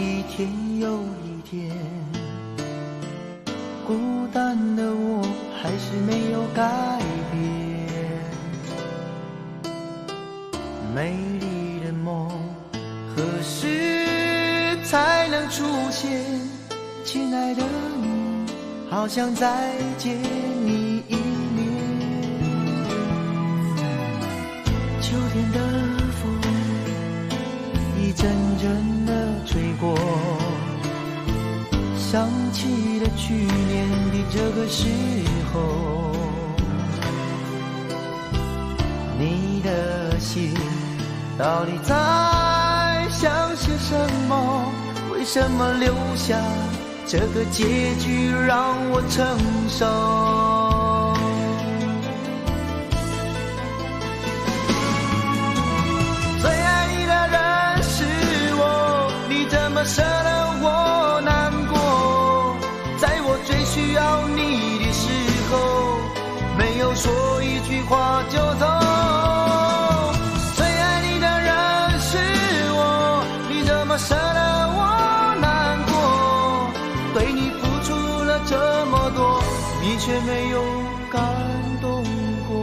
一天又一天，孤单的我还是没有改变。美丽的梦何时才能出现？亲爱的你，好想再见你一面。秋天的风一阵阵的吹过，想起了去年的这个时候，你的心到底在想些什么？为什么留下这个结局让我承受？最爱你的人是我，你怎么舍得我难过？在我最需要你的时候，没有说一句话就走。最爱你的人是我，你怎么舍得我难过？对你付出了这么多，你却没有感动过。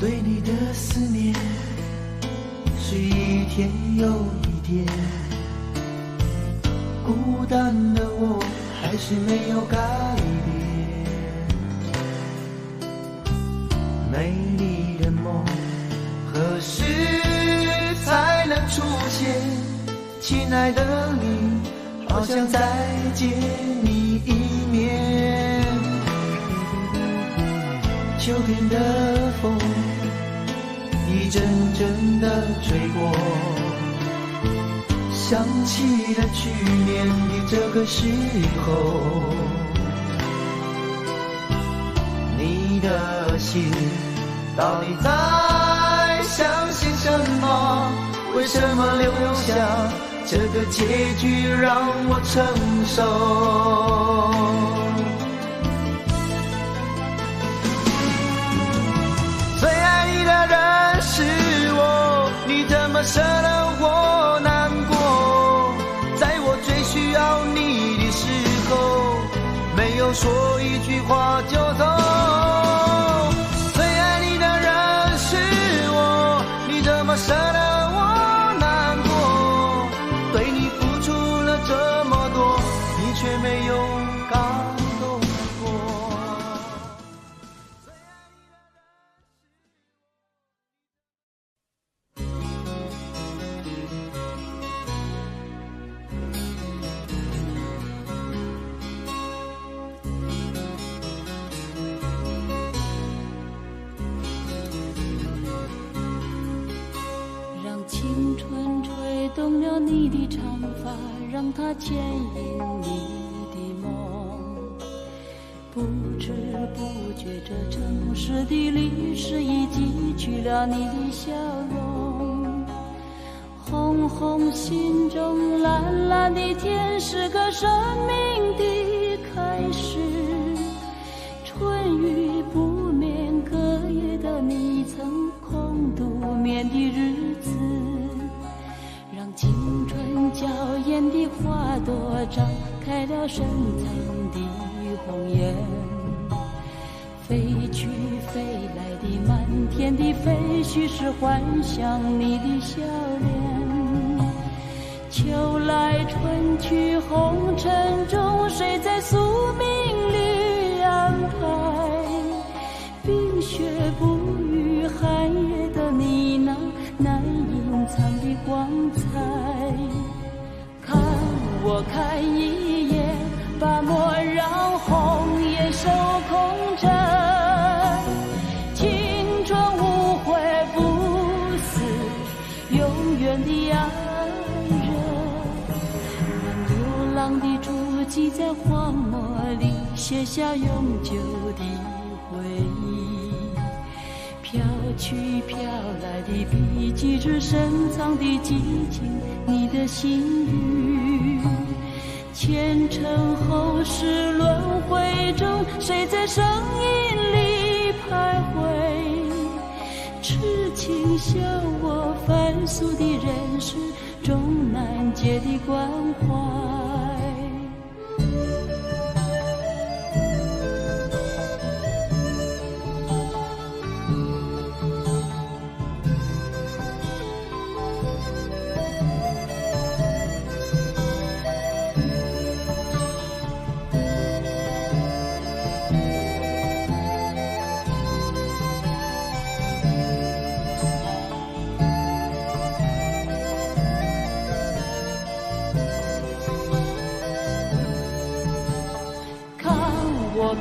对你的思念是一天又一天，孤单的我还是没有改变。美丽的梦何时才能出现？亲爱的你，好想再见你一面。秋天的风一阵阵的吹过，想起了去年的这个时候，你的心到底在想些什么？为什么留下这个结局让我承受？最爱你的人是我，你怎么舍得我难过？在我最需要你的时候，没有说一句话就走。最爱你的人是我，你怎么舍得我难过？对你付出了这么多，你却没有感动过。青春吹动了你的长发，让它牵引你的梦。不知不觉，这城市的历史已记取了你的笑容。红红心中，蓝蓝的天，是个生命的开始。春雨不眠，隔夜的你曾空独眠的日子，让青春娇艳的花朵绽开了深藏的红颜。飞去飞来的满天的飞絮，是幻想你的笑脸。秋来春去，红尘中，谁在宿命里安排？冰雪不语，寒夜的你那难隐藏的光彩。看我看一眼，把莫让红颜守空枕。迹在荒漠里写下永久的回忆，飘去飘来的笔迹是深藏的激情，你的心语。前尘后世轮回中，谁在声音里徘徊？痴情笑我凡俗的人世中难解的关怀。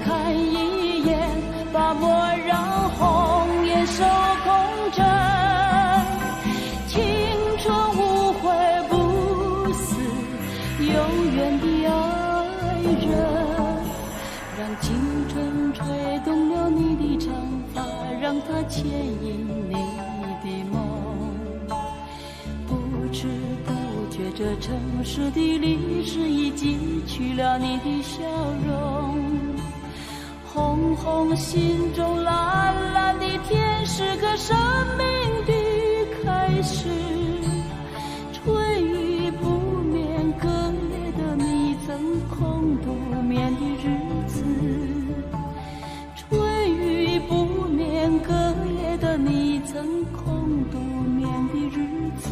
看一眼，把莫让红颜守空枕，青春无悔不死，永远的爱人。让青春吹动了你的长发，让它牵引你的梦。不知不觉，这城市的历史已记取了你的笑容。红红心中蓝蓝的天，是个生命的开始。春雨不眠，隔夜的你曾空独眠的日子。春雨不眠，隔夜的你曾空独眠的日子。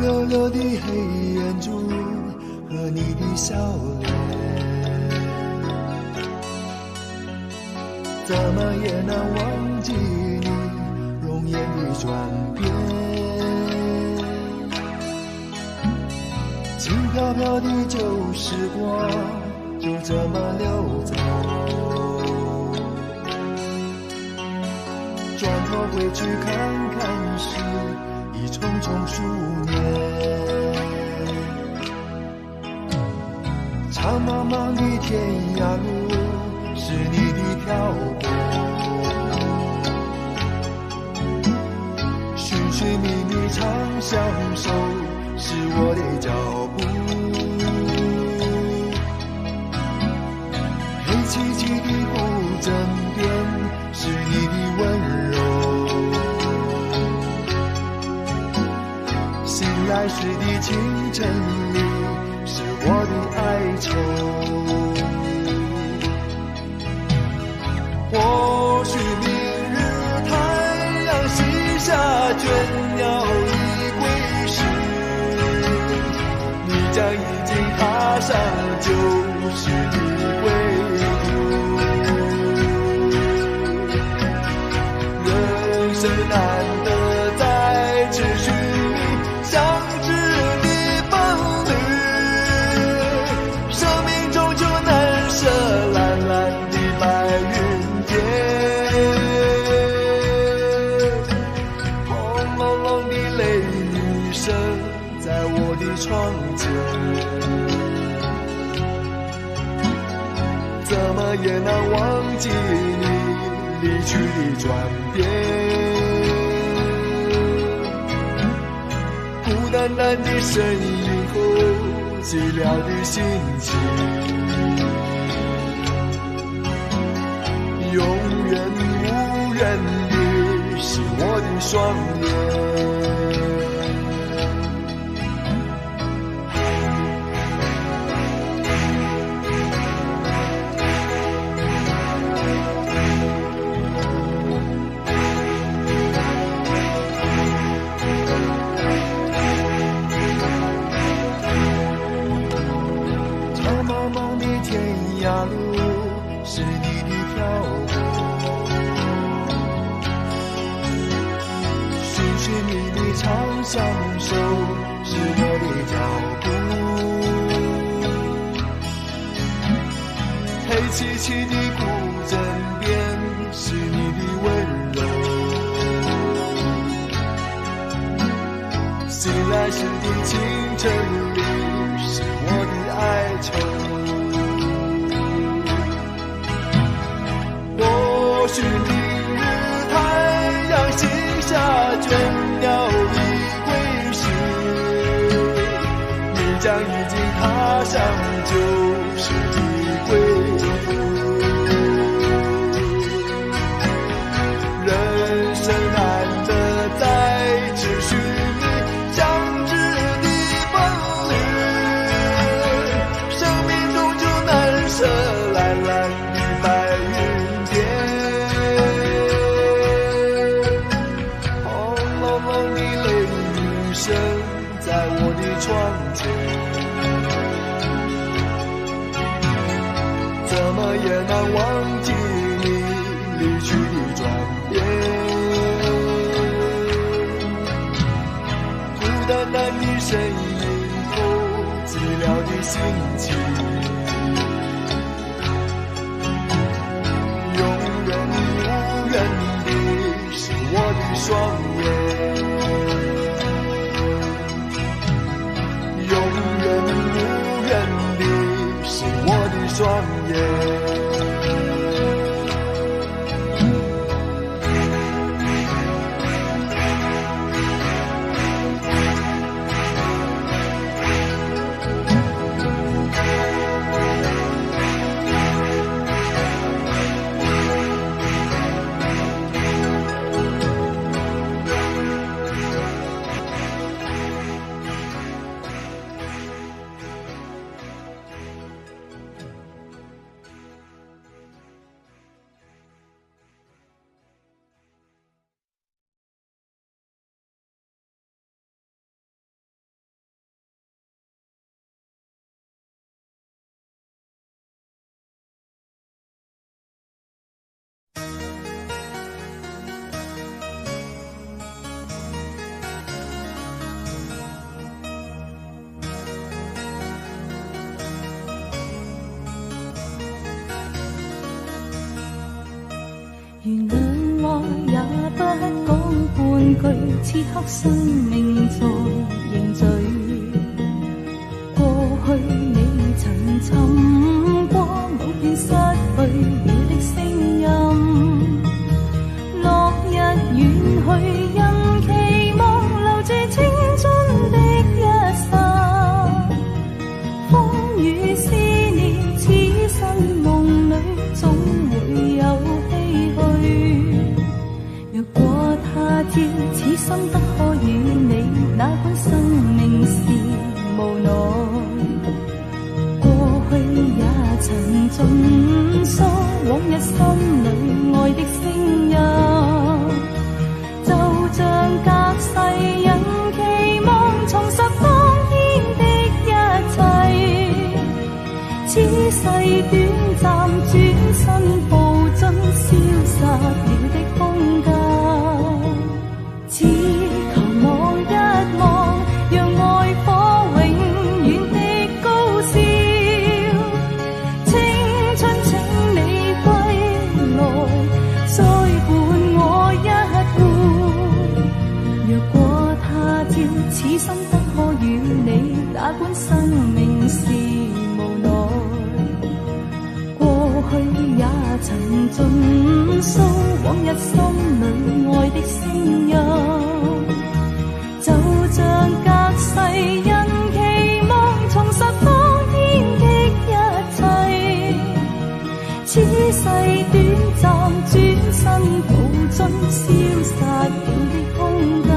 溜溜的黑眼珠和你的笑脸，怎么也难忘记你容颜的转变。轻飘飘的旧时光就这么溜走，转头回去看看时已匆匆数年。长茫茫的天涯路是你的漂泊，寻寻觅觅长相守是我的脚步。黑漆漆的古镇边是你的温柔，醒来时的清晨里是我的哀愁。或许明日太阳西下，倦鸟已归时，你将已经踏上旧时的归途。人生难得再次寻觅相知的伴侣，生命中就难舍蓝蓝的白云天。轰隆隆的雷雨声在我的窗前，怎么也难忘记你离去的转变。孤单单的身影后寂寥的心情，永远无人的是我的双眼。是你的长相守，是我的脚步。黑漆漆的古镇边，是你的温柔。醒来时的清晨里，是我的哀愁。或许明日太阳西下，倦鸟已归时，你将已经踏上旧时的归途。人生难得再次寻觅相知的伴侣，生命终究难舍蓝蓝的白云天。轰隆隆的雷雨声在我的窗前，怎么也难忘记你离去的转变。孤单单的身影后，寂寥的心情，永远无缘的是我的双眼，永远无缘的是我的双眼。原谅話也不講半句，此刻生命在凝聚。過去你曾尋過某片失去了的聲音，落日遠去，因期望留住青春的一剎。風雨思念，此生夢裏總會有唏噓。若果他朝此生不可與你，那管生命是無奈。過去也曾盡訴往日心裏愛的聲音，就像隔世人期望重拾當天的一切。此世短暫，轉身步進消失了的空間。只求望一望，讓愛火永遠的高燒。青春請你歸來，再伴我一回。若果他朝此生不可與你，哪管生命是無奈。過去也曾盡訴往日心裏愛的聲音，就像隔世人期望重拾當天的一切。此世短暫，轉身步進消失了的空間。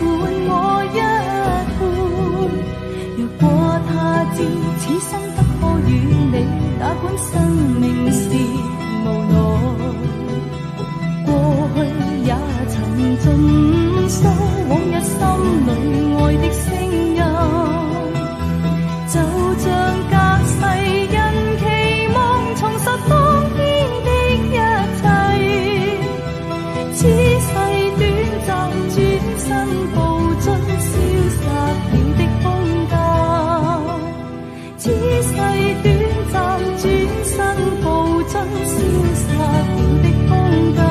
我一半。如果他知此生不可與你，哪管生命是無奈。過去也曾盡訴往日心裏愛的聲音，就像隔世人期望重拾當天的一切。此世短暫，轉身步進消失了的空間。此世短暫，轉身步進消失了的空間。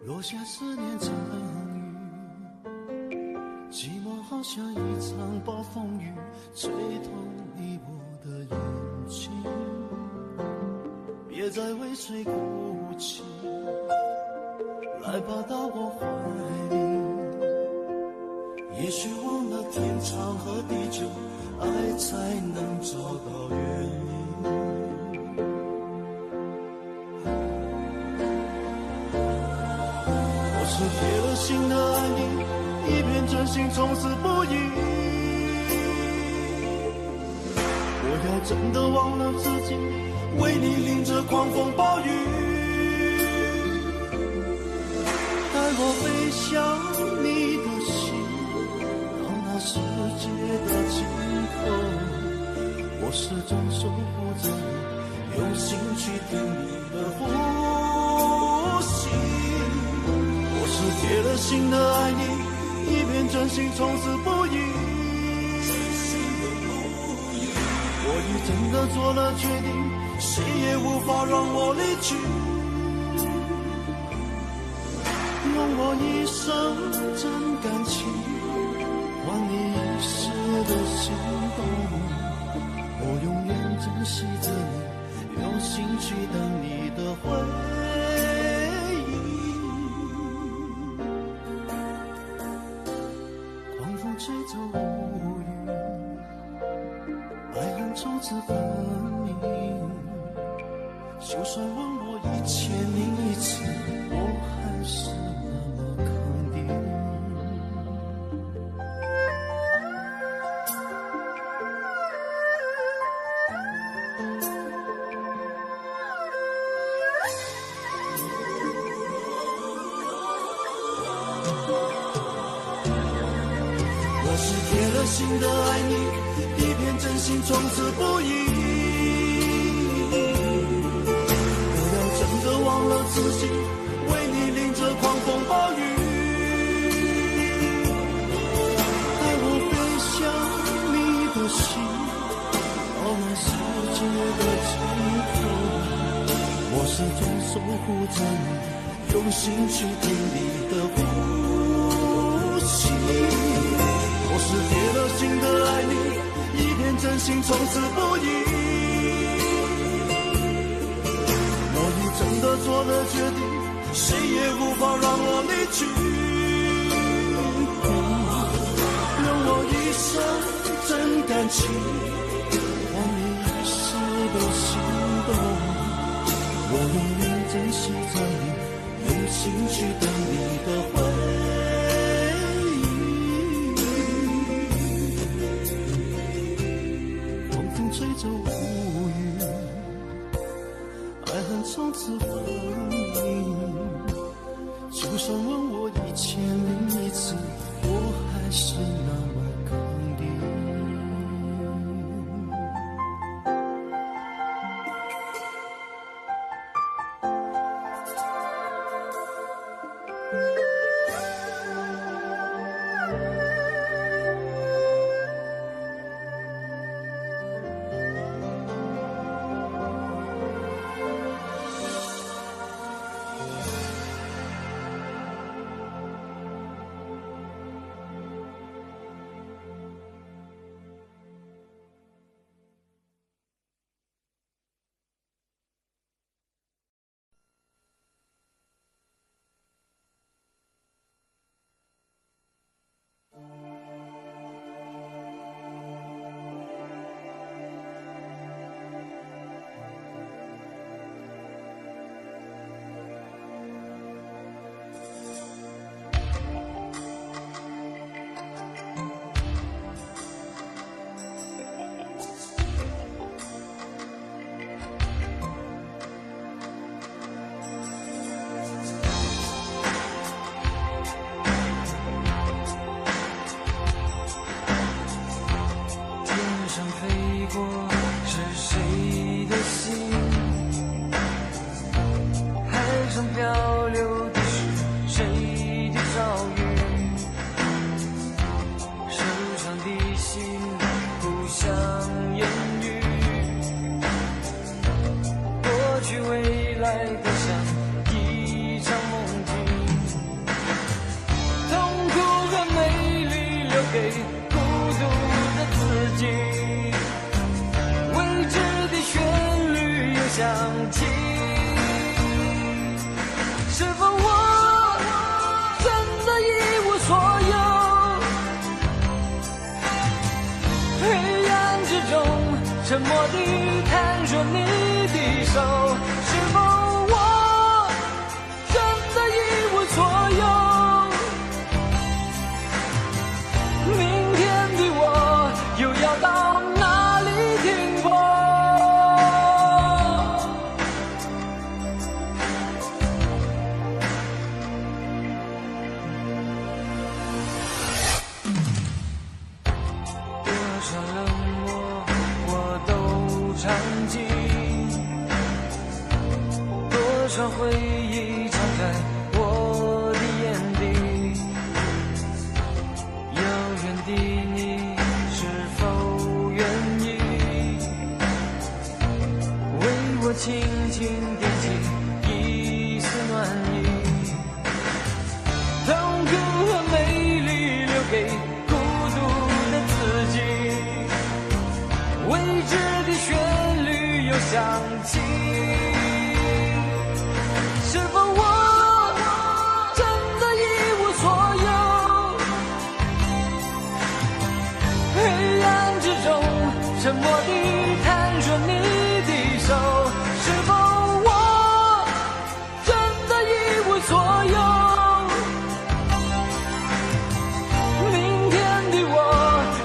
落下思念成雨，寂寞好像一场暴风雨，吹痛你我的眼睛。别再为谁哭泣，来吧到我怀里。也许忘了天长和地久，爱才能找到原因。是铁了心的爱你，一片真心从此不移。我要真的忘了自己，为你淋着狂风暴雨。带我飞向你的心，到那世界的尽头。我始终守护着你，用心去听你的呼吸。是铁了心的爱你，一片真心从此不移。我已真的做了决定，谁也无法让我离去。用我一生真感情，换你一世的心动。我永远珍惜着你，用心去等你的回吹走无语，爱恨从此分明。就算问我1001次，我还是那么肯定。是铁了心的爱你，一片真心从此不移。我要真的忘了自己，为你淋着狂风暴雨。带我飞向你的心，到那世界的尽头。我始终守护着你，用心去听你的呼吸。我是铁了心的爱你，一片真心从此不移。我已真的做了决定，谁也无法让我离去。用我一生真感情，换你一世的心动。我永远珍惜着你，用心去等你的回吹走无语，爱恨从此分明。就算问我1001次，我还是那么肯定。沉默地看着你的手，是否我真的一无所有？明天的我又要到哪里停泊？多少冷漠我都尝尽，多少回忆藏在我的眼底。遥远的你是否愿意为我轻轻点起一丝暖意？痛苦和美丽留给孤独的自己，未知的旋律又响起，是否我真的一无所有？黑暗之中沉默地看着你的手，是否我真的一无所有？明天的我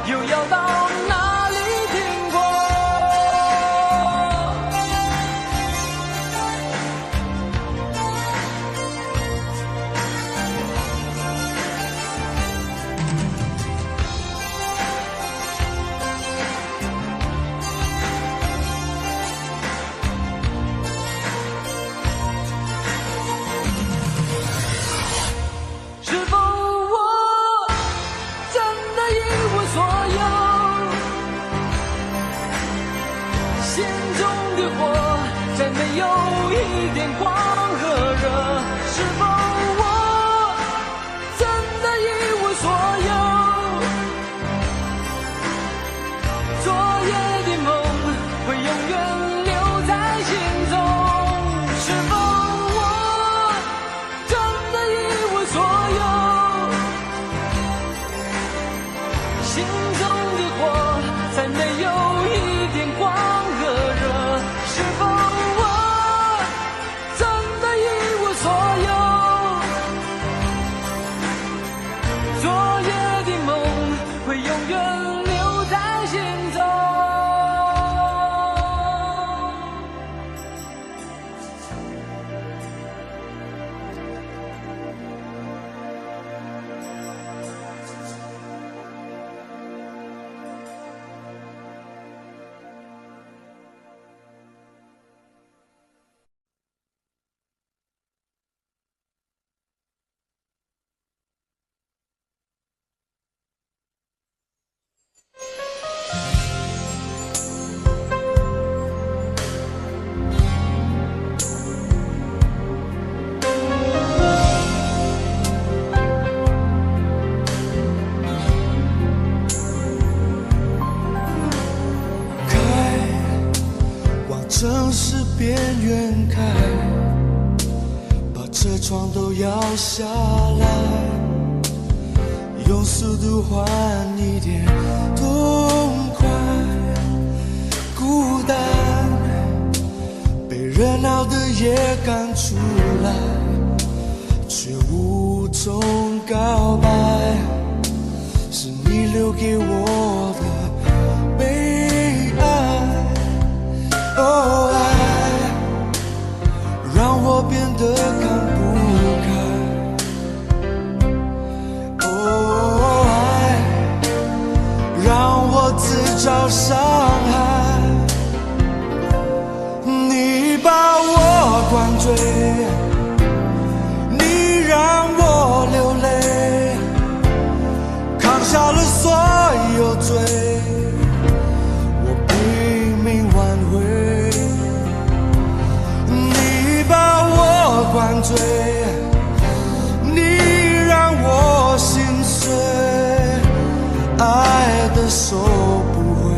又要到哪里停泊？是否我真的一无所有？心中的火再没有一点光和热，是否我真的一无所有？昨夜的梦会永远留在心中，是否我真的一无所有？心中的火再没有一点光和热，是否我真的一无所有？昨夜的梦会永远留在心中。边缘开，把车窗都摇下来，用速度换一点痛快。孤单被热闹的夜赶出来，却无从告白，是你留给我的悲哀。哦，爱让我变得看不开。哦，爱让我自找伤害。你把我灌醉，你让我流泪，扛下了所有罪，我拼命挽回。你把我灌醉，你让我心碎，爱的收不回。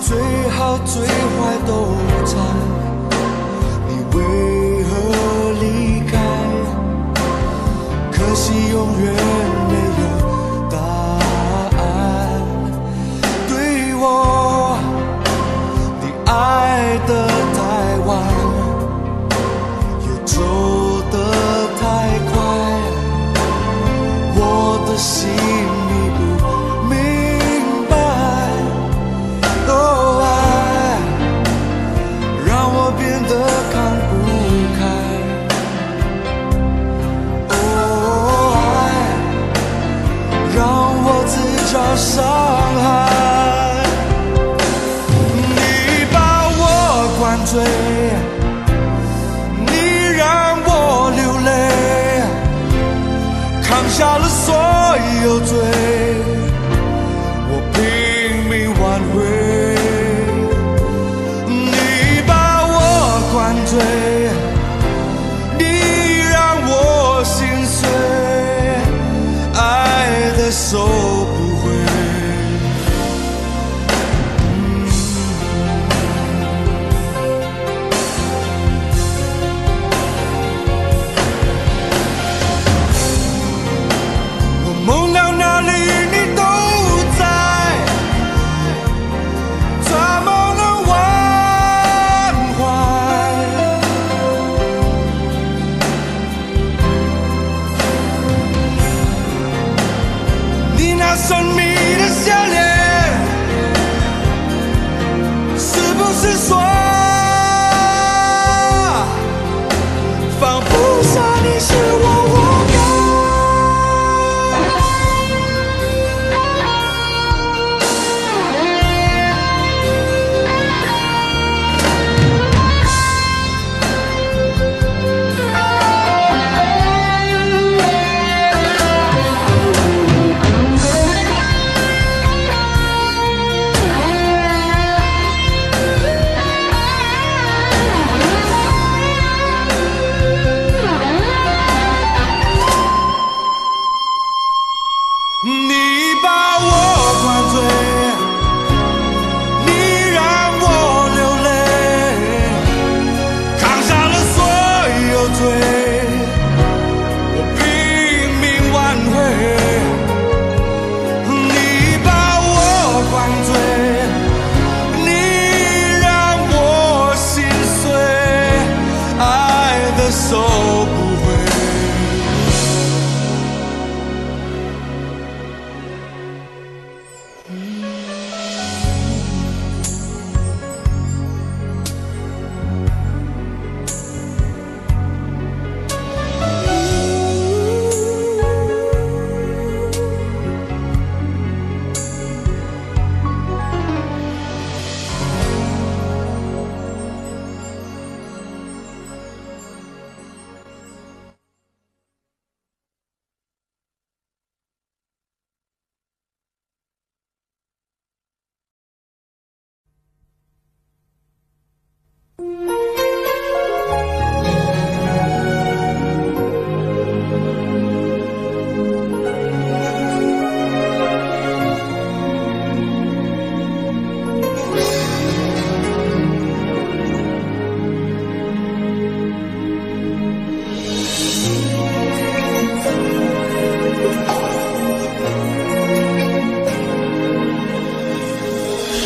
最好最坏都猜，你为何离开？可惜永远没有答案。对我，你爱得太晚，又走得太快，我的心你不明白。哦，爱让我变得看不开。哦，爱让我自找伤害。你把我灌醉，你让我流泪，扛下了所有罪，我拼命挽回。你把我灌醉，你让我心碎，爱的收不回。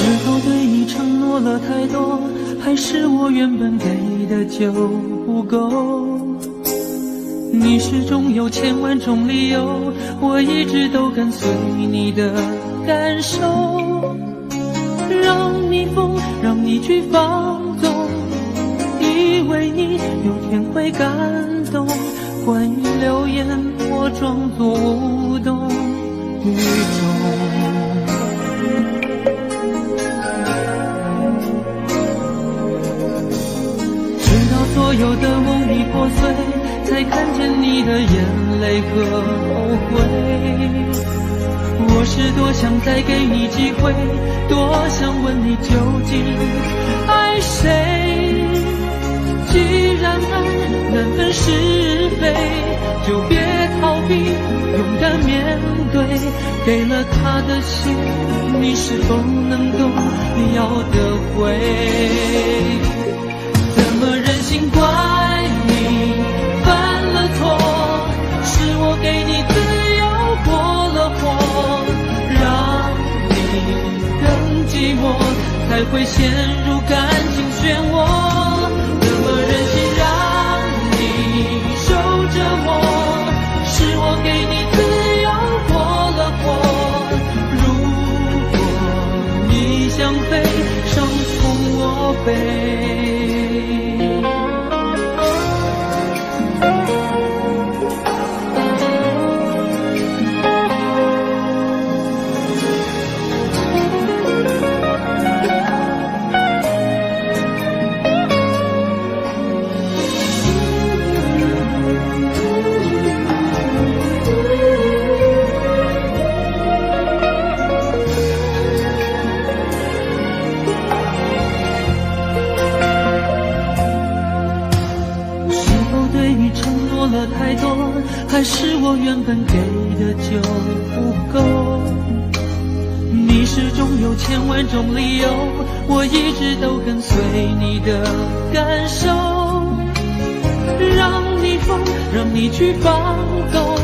是否对你承诺了太多，还是我原本给的就不够？你始终有千万种理由，我一直都跟随你的感受，让你疯，让你去放纵，以为你有天会感动。关于流言，我装作无动于衷。所有的梦已破碎，才看见你的眼泪和后悔。我是多想再给你机会，多想问你究竟爱谁。既然爱难分是非，就别逃避，勇敢面对。给了他的心，你是否能够要得回？怎么忍心怪你犯了错？是我给你自由过了火，让你更寂寞，才会陷入感情漩涡。怎么忍心让你受折磨？是我给你自由过了火。如果你想飞，伤痛我背。太多，还是我原本给的就不够？你始终有千万种理由，我一直都跟随你的感受，让你疯，让你去放纵，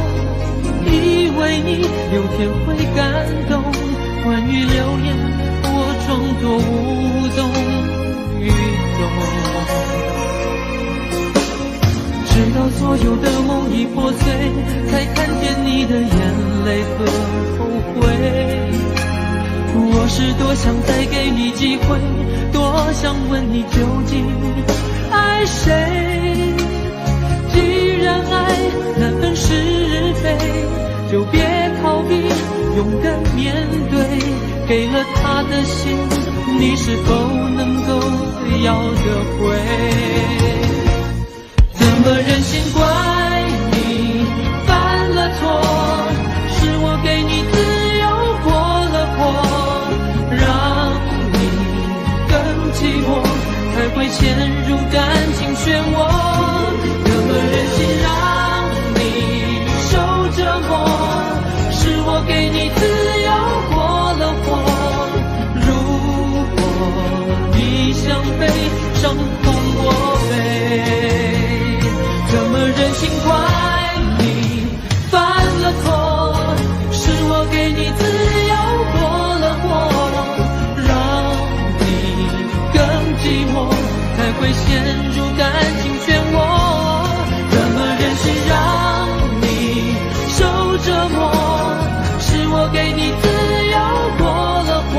以为你有天会感动。关于流言，我装作无动于衷。直到所有的梦已破碎，才看见你的眼泪和后悔。我是多想再给你机会，多想问你究竟爱谁。既然爱难分是非，就别逃避，勇敢面对。给了他的心，你是否能够要得回？怎么忍心怪你犯了错？是我给你自由过了火，让你更寂寞，才会陷入感情漩涡。怎么忍心让你受折磨？是我给你自由过了火。如果你想飞，伤痛我背。怎么忍心怪你犯了错？是我给你自由过了火，让你更寂寞，才会陷入感情漩涡。怎么忍心让你受折磨？是我给你自由过了火。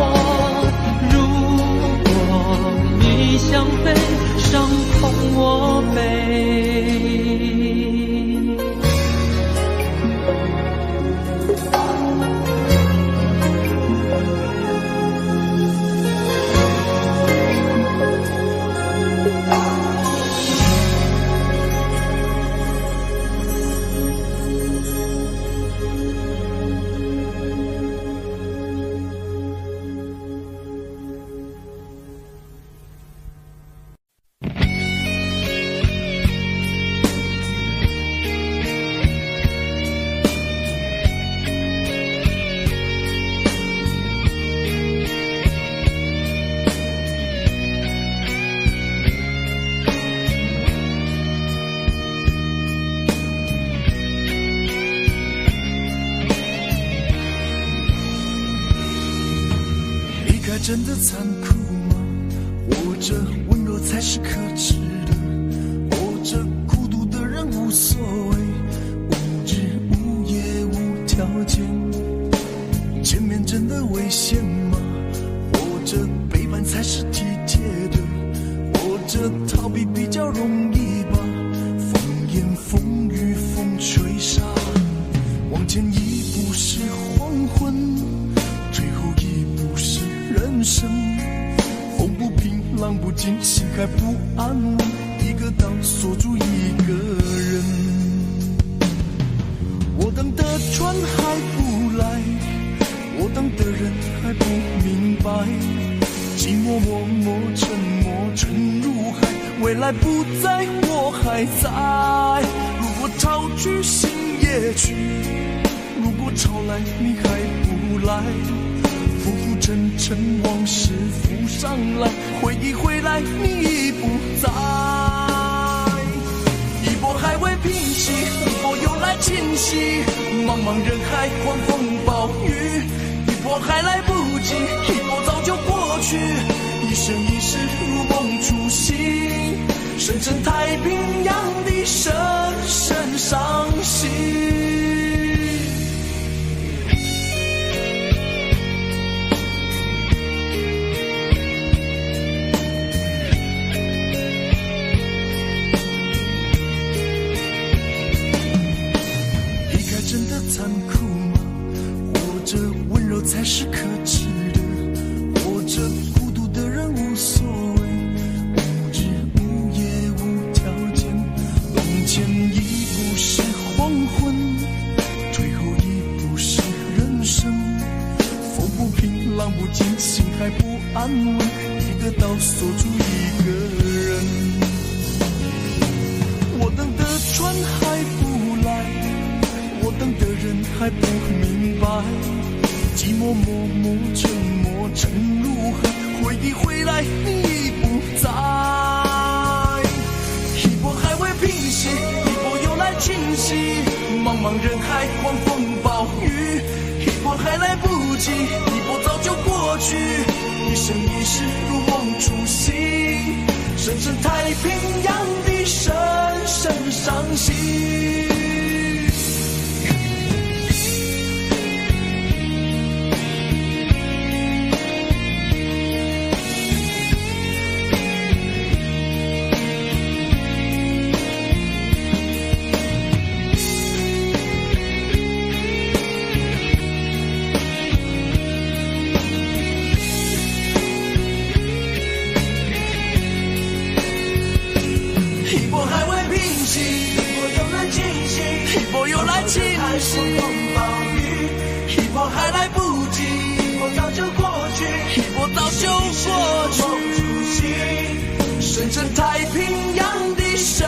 如果你想飞，伤痛我背。真的残酷吗？活着温柔才是可耻的，活着孤独的人无所谓，无日无夜无条件，见面真的危险吗？活着背叛才是体贴的，活着逃避比较容易吧，风言风语风吹沙，往前一步是黄昏，最后一步是人生，风不平浪不静，心还不安稳，一个岛锁住一个人。我等的船还不来，我等的人还不明白，寂寞默默沉默沉入海，未来不在我还在。如果潮去心也去，如果潮来你还不来，浮浮沉沉往事浮上来，回忆回来你已不在。一波还未平息，一波又来侵袭，茫茫人海狂风暴雨，一波还来不及，一波早就过去，一生一世如梦初醒，深深太平洋的深深伤心。残酷吗？活着温柔才是可耻的，活着孤独的人无所谓，无日无夜无条件，往前一步是黄昏，最后一步是人生，风不平浪不静，心还不安稳，一个岛锁住一个人。我等的船还不来，我等的人还不明白，寂寞默默沉默沉入海，回忆回来你已不在。一波还未平息，一波又来侵袭，茫茫人海狂风暴雨，一波还来不及，一波早就过去，一生一世如梦初醒，深深太平洋的深深伤心。一波还来不及，一波早就过去，一波早就过去，深深太平洋的深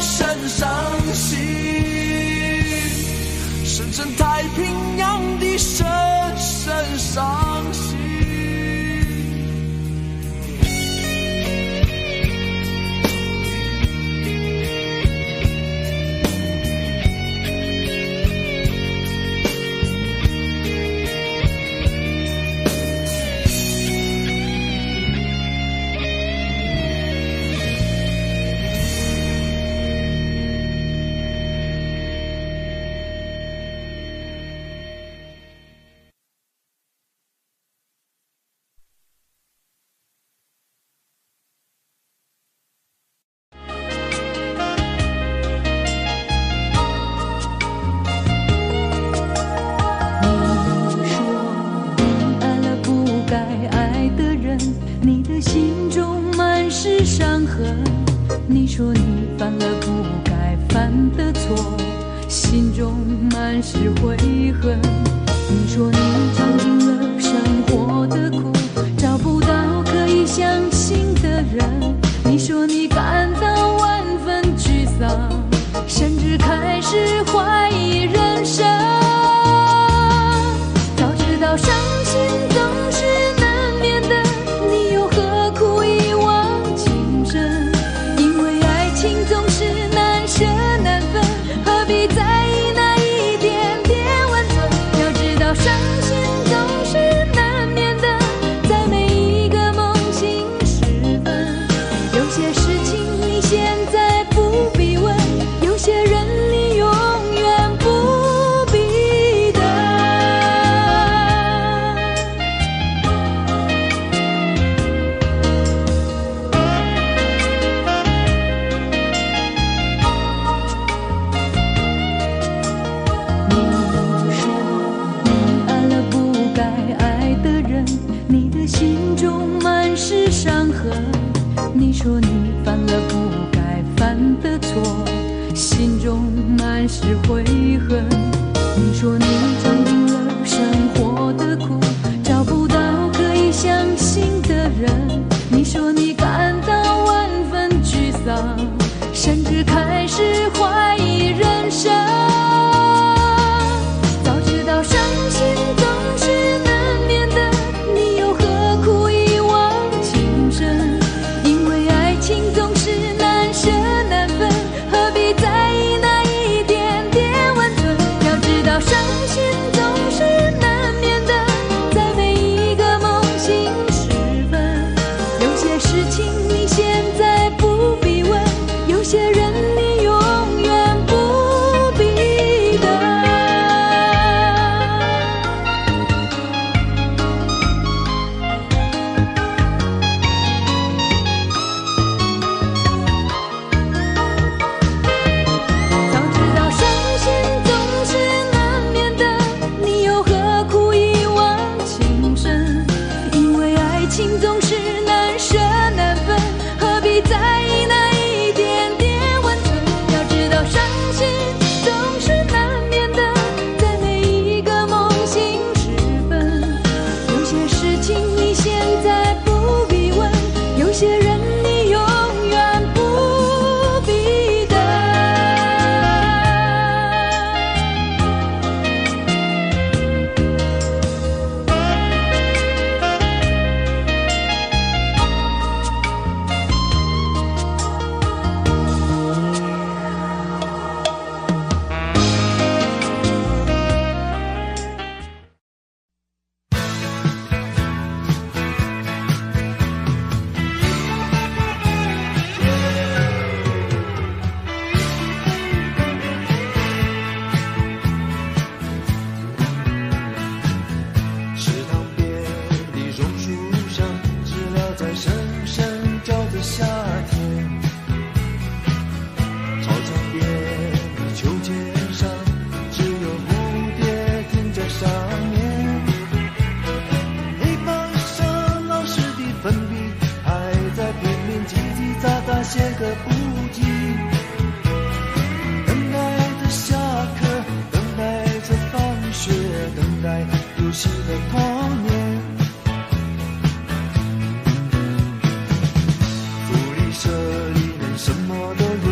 深伤心，深深太平洋的深深伤心。你说你犯了不该犯的错，心中满是悔恨。你说你尝尽了生活的苦，找不到可以相信的人。你说你感到万分沮丧，甚至开始怀疑人生。早知道伤心总是难免的，你又何苦一往情深？总是难舍难分，何必在意那一点点温存？要知道伤心总说你犯了不该犯的错，心中满是悔恨。你说你尝尽了生活的苦，找不到可以相信的人。你说你感到万分沮丧，甚至开始怀疑人生。早知道伤心总是难免的，你又何苦一往情深？因为爱情总是难舍难分，何必在意那一点点温存？要知道伤心总是难免的，在每一个梦醒时分。有些事情你现在不必问，有些人你永远不必等。早知道伤心总是难免的，你又何苦一往情深？因为爱情总是难舍难分，何必在意那一点点温存？要知道伤心总是难免的，在每一个梦醒时分。有些事情你现在不必问，有些人你永远不必等。池塘边的榕树上，知了在声声叫着夏天。操场边的秋千上，只有蝴蝶停在上面。黑板上老师的粉笔还在拼命叽叽喳喳写个不停。等待着下课，等待着放学，等待游戏的童年。福利社里面什么都有，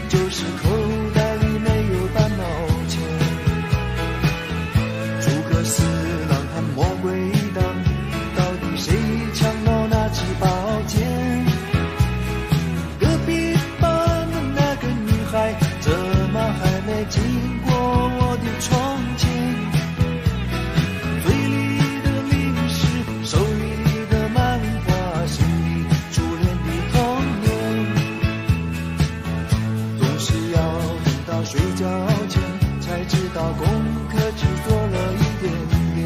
就是口袋里没有半毛钱。诸葛四郎和魔鬼党，到底谁抢到那支宝剑？隔壁班的那个女孩，怎么还没经过我的窗前？嘴里的零食，手里的漫画，心里初恋的童年。总是要等到睡觉前，才知道功课只做了一点点。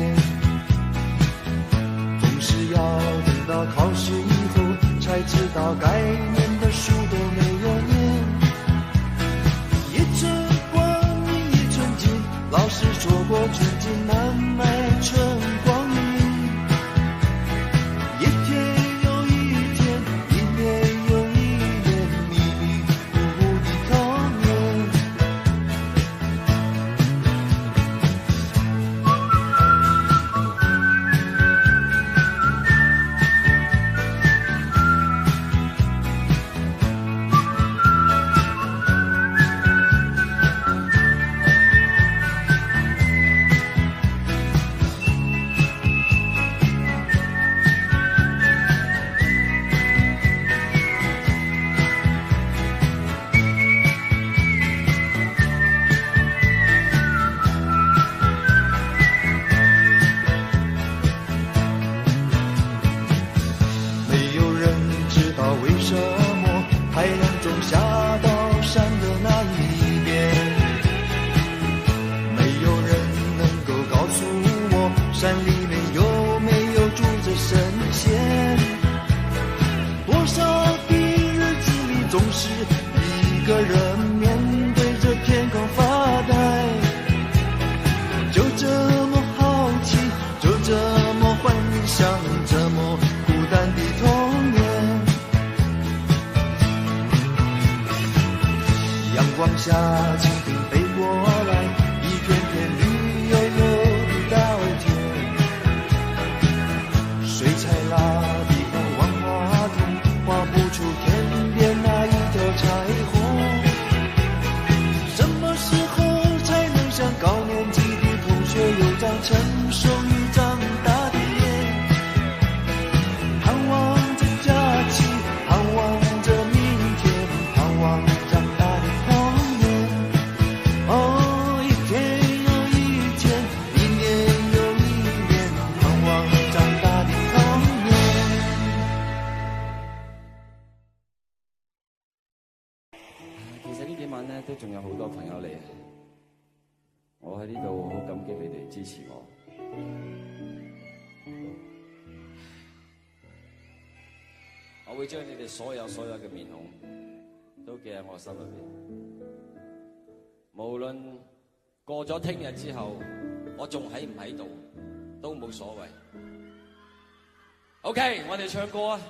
总是要等到考试以后，才知道该念的书都没有念。一寸光阴一寸金，老师说过寸金难买春光阴。一天又一天，一年又一年，迷迷糊糊的童年。没有人知道为什么太阳总下到山的那一边，没有人能够告诉我山里面有没有住着神仙。多少的日子里，总是一个人面对着天空发呆，就这么好奇，就这么幻想，这么孤单的童年。下蜻蜓飞过来，一片片绿油油的稻田，水彩蜡笔和万花筒画不出天边那一条彩虹。什么时候才能像高年级的同学有张成熟与长大的脸？盼望着假期，盼望着明天，盼望长大的童年。哦，一天又一天，一年又一年，盼望长大的童年。其實呢幾晚咧都仲有好多朋友嚟，我喺呢度好感激你哋支持我。我會將你哋所有嘅面孔都記喺我心裏邊，無論過咗聽日之後，我仲喺唔喺度都冇所謂。OK， 我哋唱歌啊！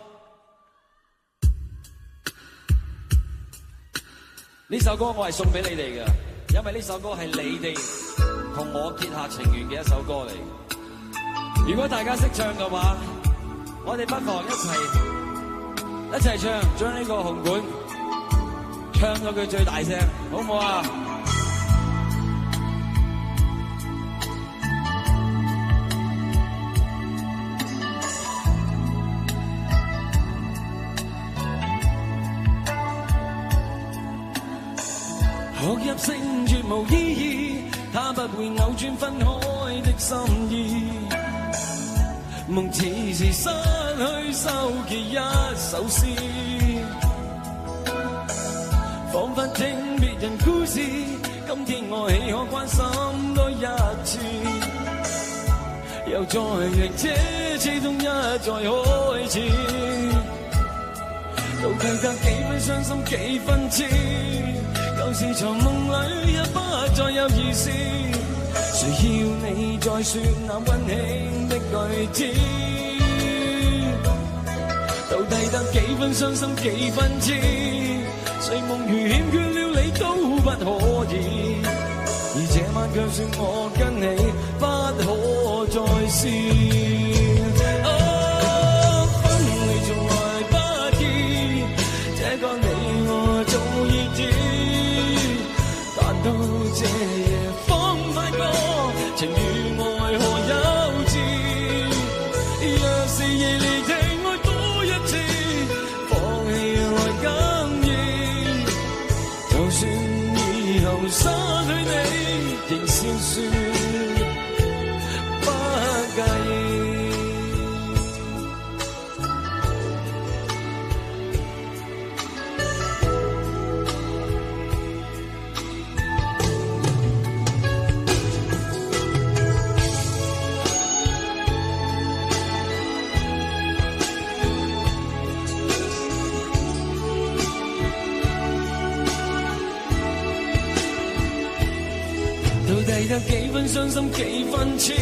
呢首歌我係送俾你哋嘅，因為呢首歌係你哋同我結下情緣嘅一首歌嚟。如果大家識唱嘅話，我哋不妨一齊唱，將呢個紅館唱到佢最大聲，好唔好啊？學入聖絕無意義，它不會扭轉分開的心意。夢似是失去收結一首詩，彷彿聽別人故事。今天我豈可關心多一次？又再讓這次痛一再開始，到底得幾分傷心幾分痴？舊時藏夢裏也不再有意思，誰要你再說那溫馨的句子？到底得幾分傷心幾分痴？睡夢如欠缺了你都不可以，而這晚卻說我跟你不可再試。分離從來不易，這個你我早已知。到這夜方發覺情與愛何幼稚，若是夜離地愛多一次，放棄來更易。就算以後失去你，仍笑說不介意。得幾分傷心幾分痴，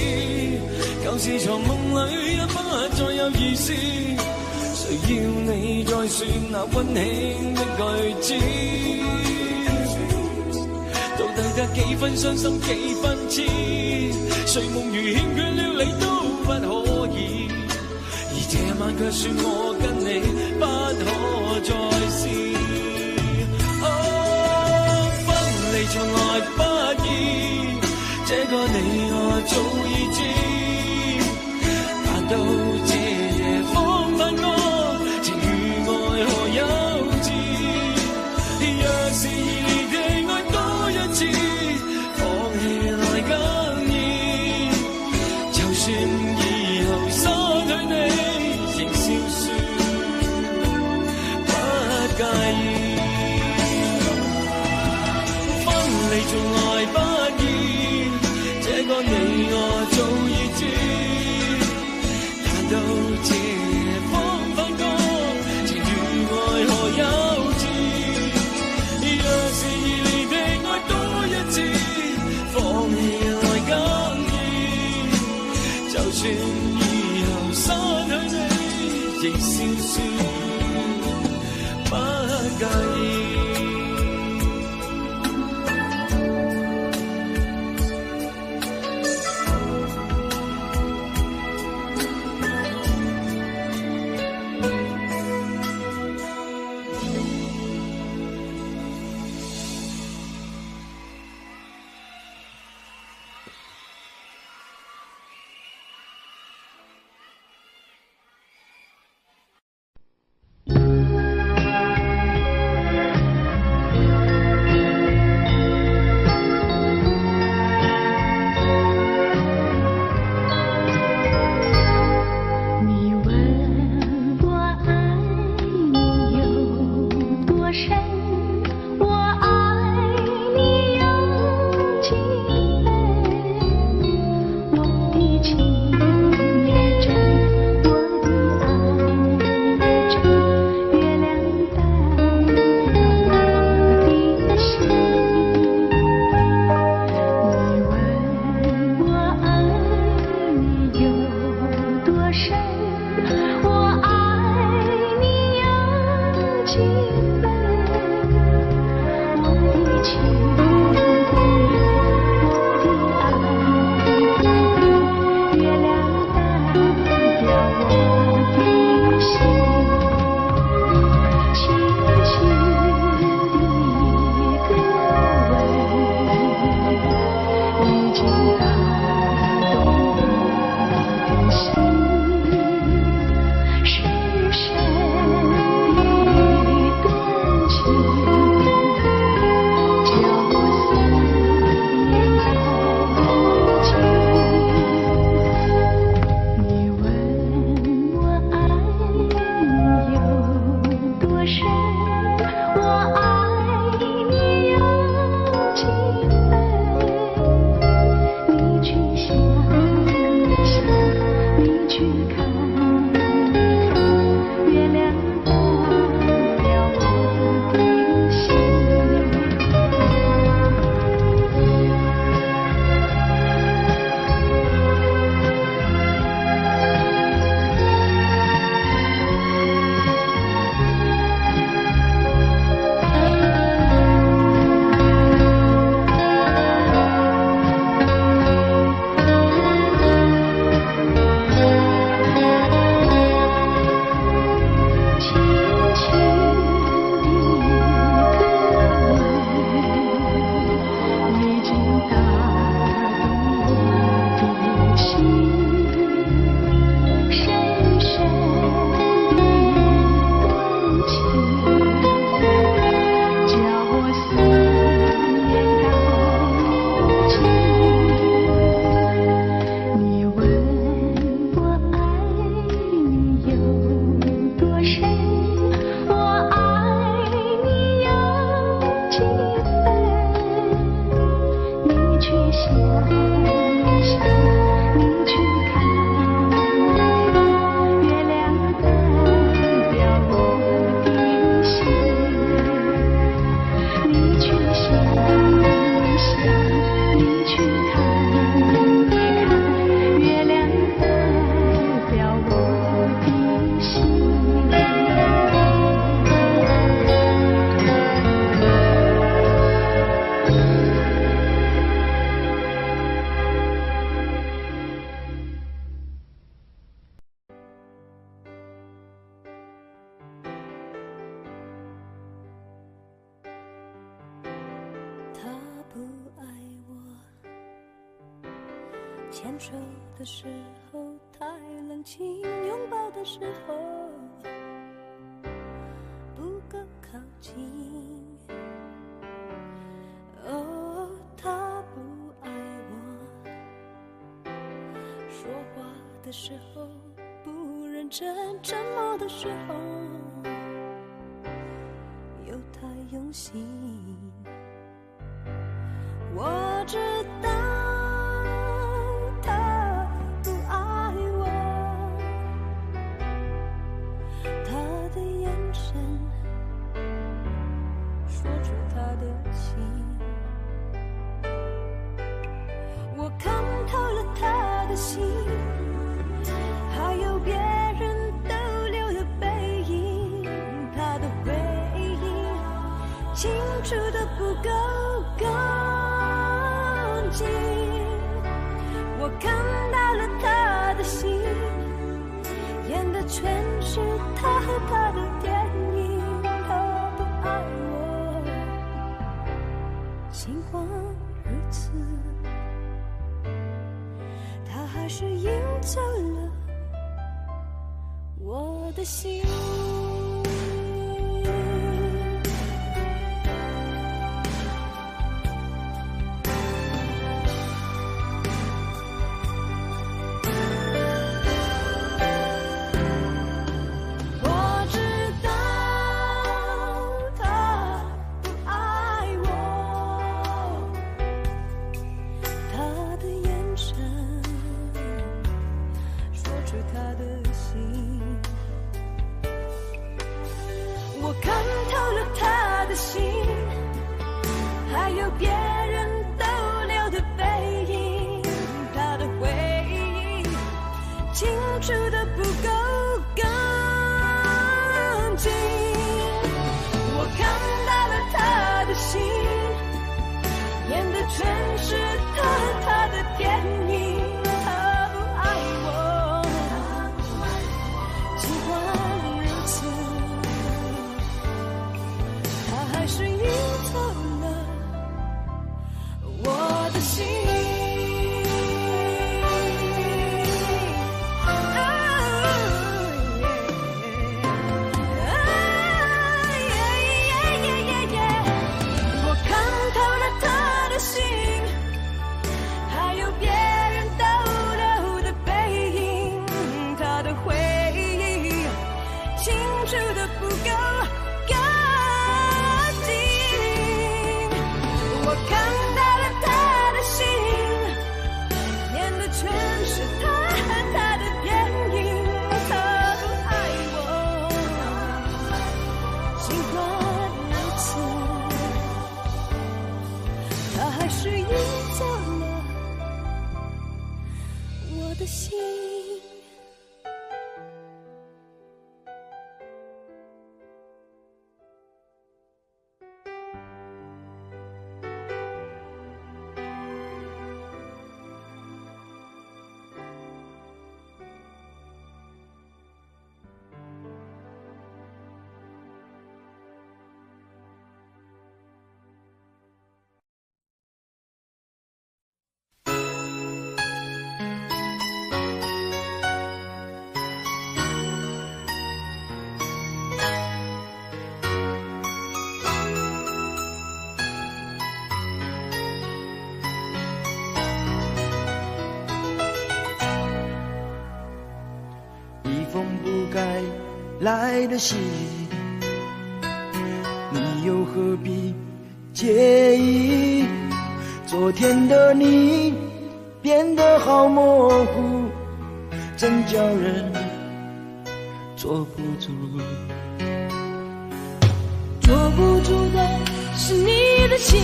舊時藏夢裏也不再有意思，誰要你再說那溫馨的句子？到底得幾分傷心幾分痴？睡夢如欠缺了你都不可以，而這晚卻說我跟你不可再試。分離從來不易，這個你我早已知，但到這夜方發覺情與愛何幼稚。若是異地愛多一次，放棄來更易。就算以後失去你，仍笑說不介意。分離從來不易，這個你我早已知，但到這夜方發覺情與愛何幼稚。若是異離地愛多一次，放棄來更易。就算以後失去你，仍笑說不介意。牵手的时候太冷清，拥抱的时候不够靠近。哦，他不爱我，说话的时候不认真，沉默的时候又太用心。我知道他不爱我，他的眼神说出他的情，我看透了他的心，还有别人逗留的背影，他的回忆清楚的不够干净。我看到了他的心，演的全是他和他的电影。他不爱我，尽管如此，他还是赢走了我的心。我看透了他的心，还有别人逗留的背影，他的回忆清楚的不够干净。我看到了他的心，演的全是他和他的电影。他不爱我，尽管如此，还是赢走了我的心。我看透了他的心，还有别人逗留的背影，他的回忆清楚的不够干净。我看到了他的心，演的全是他和他的电影。他不爱我，尽管如此，他还是赢走了我的心。封不该来的信，你又何必介意？昨天的你变得好模糊，真叫人坐不住。坐不住的是你的心，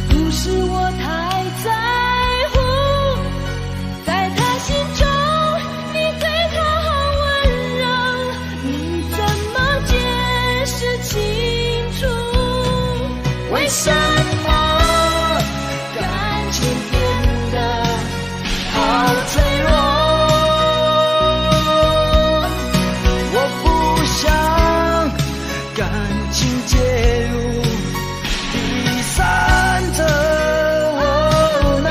不是我太在乎。在他心中你对他好温柔，你怎么解释清楚？为什么感情变得好脆弱？我不想感情介入第三者，那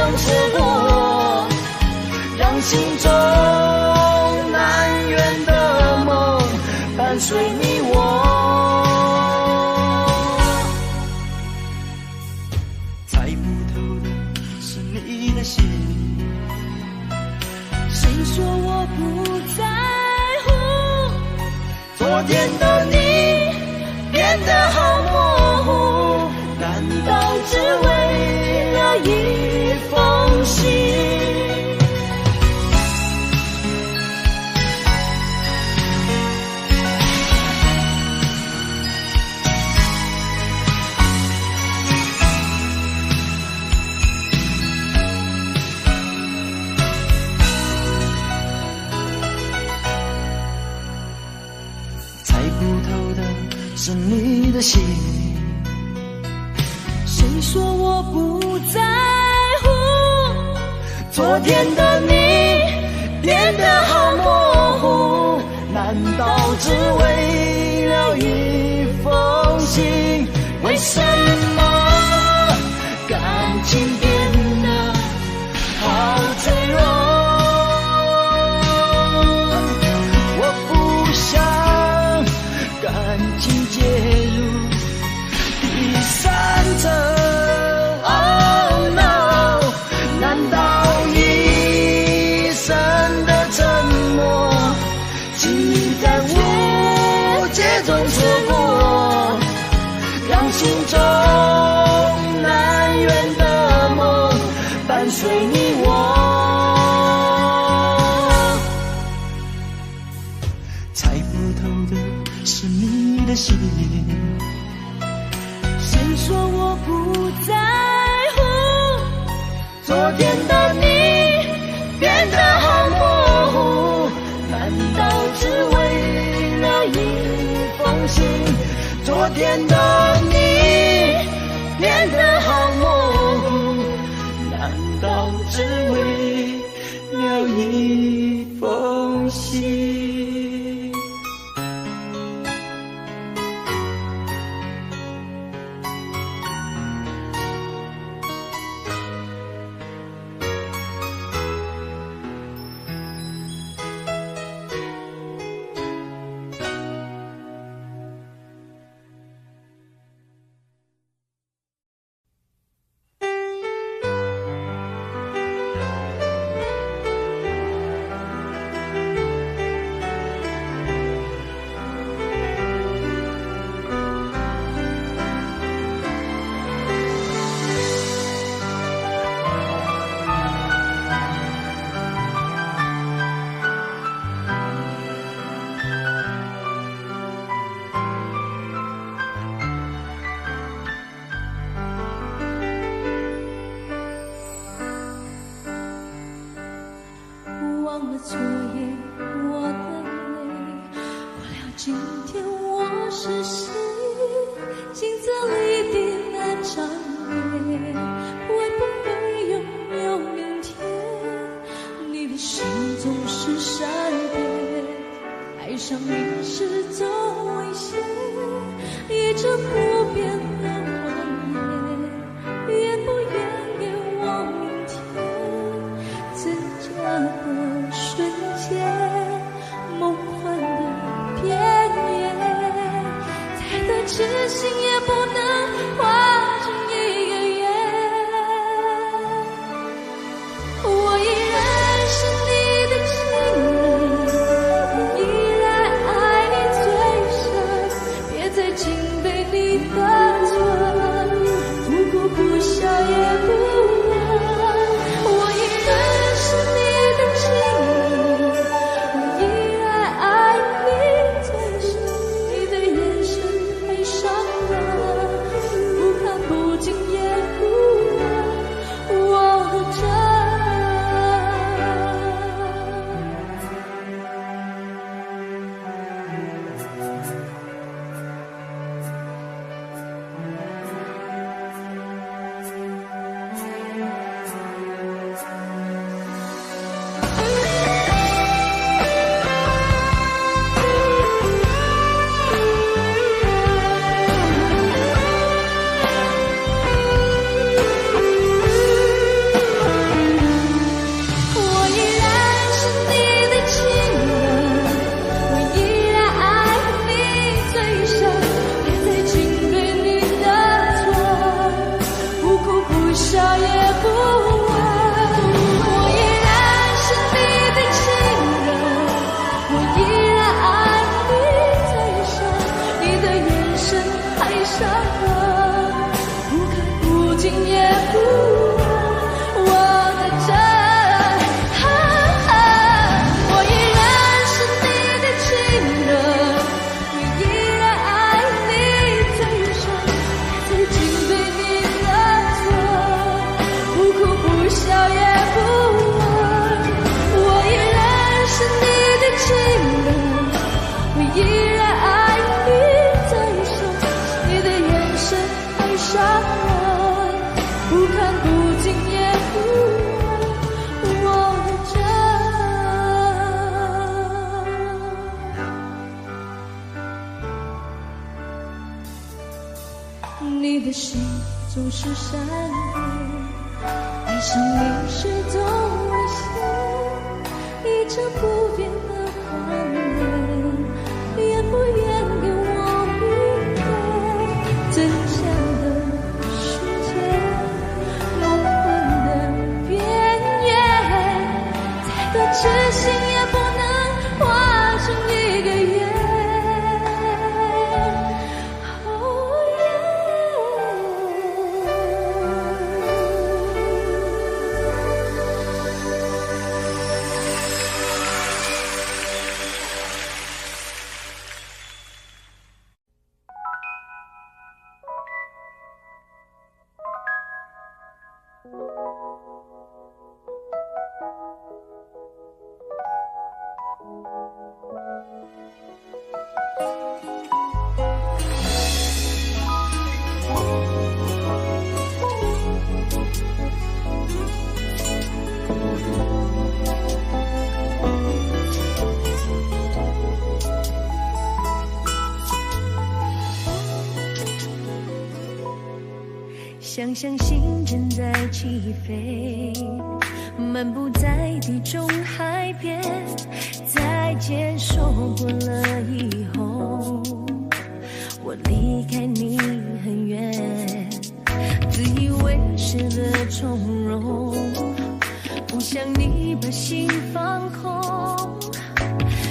种错过，让心中难圆的梦伴随你我。猜不透的是你的心，谁说我不在乎？昨天的你变得好模糊，难道只为了一封信？猜不透的是你的心，谁说我不在乎？昨天的你变得好模糊，难道只为了一封信？为什么感情变得好脆弱？我不想感情介入第三者。Oh no， 难道一生的沉默，竟在无解中错过，让心中难圆的梦伴随你我。猜不透的是你的心，谁说我不在乎？昨天的你变得好模糊，难道只为了一封信？昨天的你变得好模糊，难道只为了一封信？忘了昨夜我的泪，忘了今天我是谁，镜子里的那张脸，会不会拥有明天？你的心总是善变，爱上你是种危险，一直不变的谎言，愿不愿给我明天？增加的瞬间，梦幻的边缘，也不晚。我依然是你的情人，我依然爱你最深，你的眼神太伤人，不看不敬也不问我的真。我依然是你的情人，我依然爱你最深，最近对你的错，不哭不笑也不问。我依然是你的情人，我依然爱你最深，你的眼神太伤人，不看不敬也不问我的真。你的心总是善良，爱上你是种危险，一成不变的狂热，也不愿给我明天最想的世界，梦幻的边缘，再多痴心也不能化成一个圆。想象心正在起飞，漫步在地中海边，再见说过了以后，我离开你很远，自以为是的从容，不想你把心放空，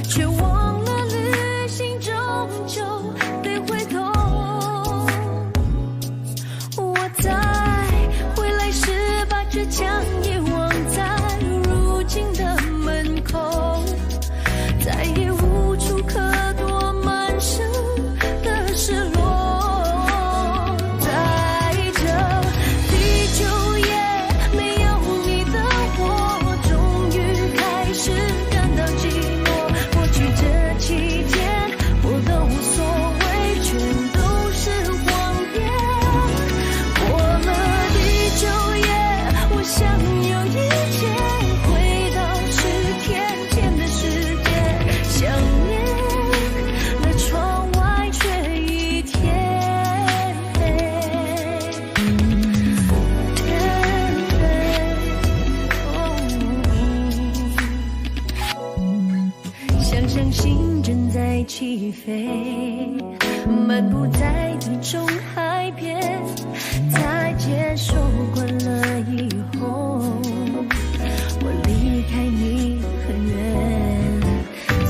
却忘了旅行终究得回头。在回来时把这枪也忘在如今的门口，再也无处可躲满身的失落。在这地久也没有你的我，终于开始感到寂寞。过去这期间我都无所谓，全都是谎言。想有一天回到是甜甜的世界，想念了窗外却一天想象心正在起飞，漫步在地中海边，再见说惯了以后，我离开你很远，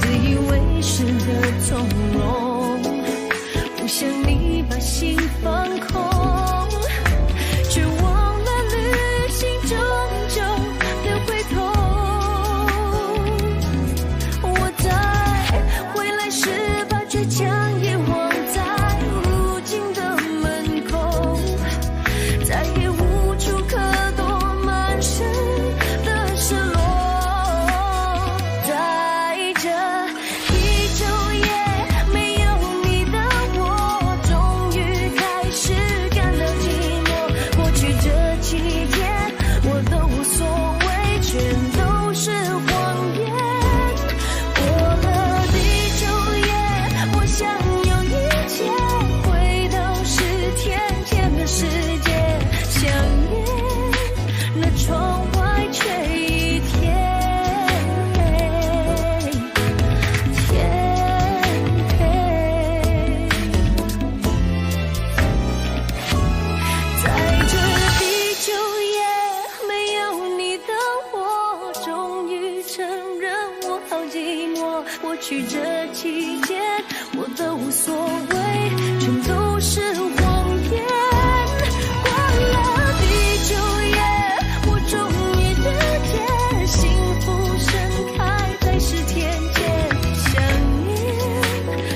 自以为是的从容，不想你把心放空，却忘了旅行终究得回头。我在回来时把倔强也忘在如去这期间，我都无所谓，全都是谎言。过了第9夜，我终于了解，幸福盛开在10天前，想念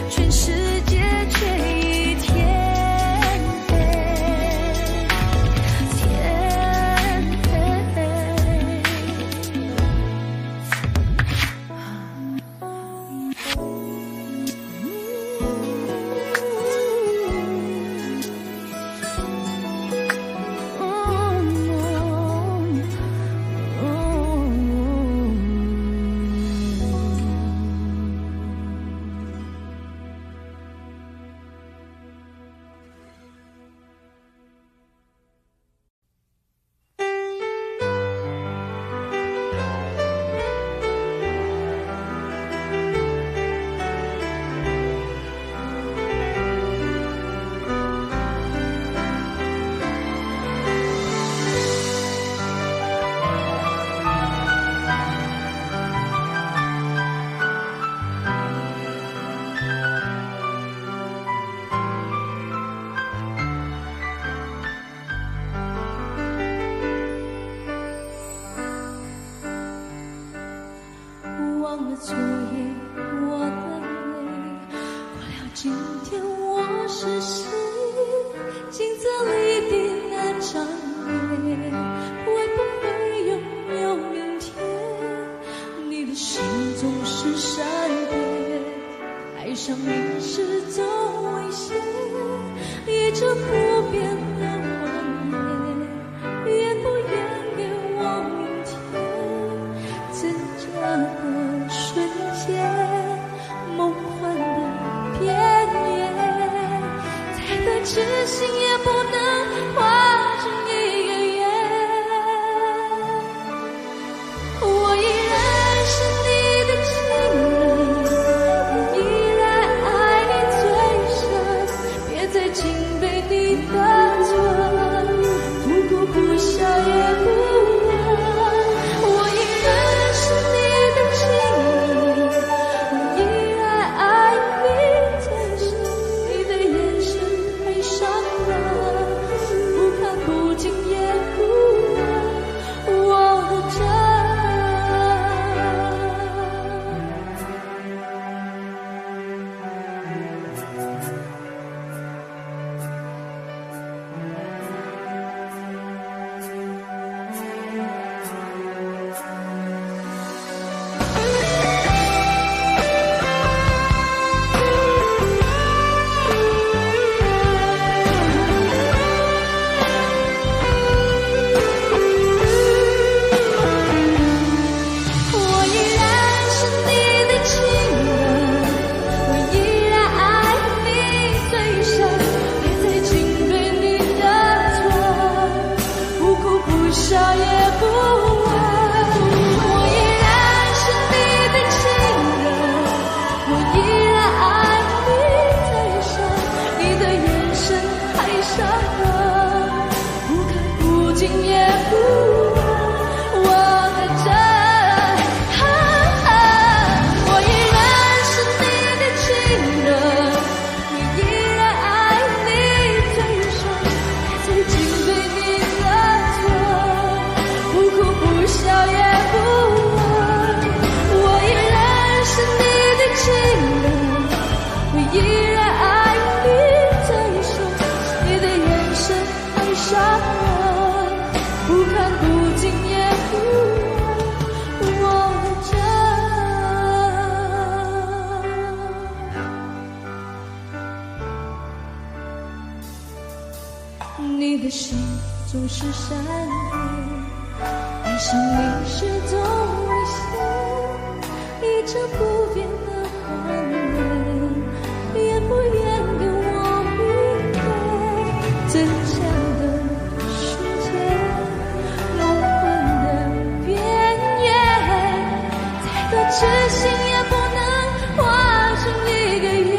全世界却一天。忘了昨夜我的泪，过了今天我是谁？镜子里的那张脸，会不会拥有明天？你的心总是善变，爱上你是种危险，一直不变的谎言，愿不愿给我明天？挣扎的瞬间，梦幻的边缘，再多痴心也不能化成一个圆。我依然是你的情人，我依然爱你最深，别再紧被你的唇，不哭不笑也不问。我依然是你的情人，我依然爱你最深，你的眼神太伤人，不看不敬也不问我的真。我依然是你的情人，我依然爱你最深，别再紧对你的唇，不哭不笑也不问。我依然是你的情人，我依然爱你最深，你的眼神太伤人，不看不敬也不问我的真。我依然是你的情人，我依然爱你最深，别再紧对你的唇，不哭不笑也不问。我依然是你的情人，我依然爱你最深，你的眼神太伤人，不看不敬也不问我的真。你的心总是善变，爱上你是种危险，一直不变的谎言，愿不愿给我明天？真相的世界，梦幻的边缘，再多痴心也不能化成一个圆。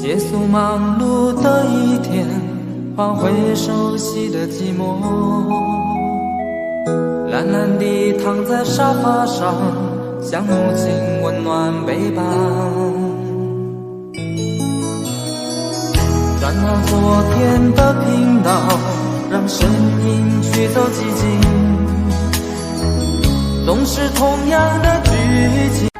结束忙碌的一天，换回熟悉的寂寞，懒懒地躺在沙发上，像母亲温暖背膀。转到昨天的频道，让声音驱走寂静，总是同样的剧情。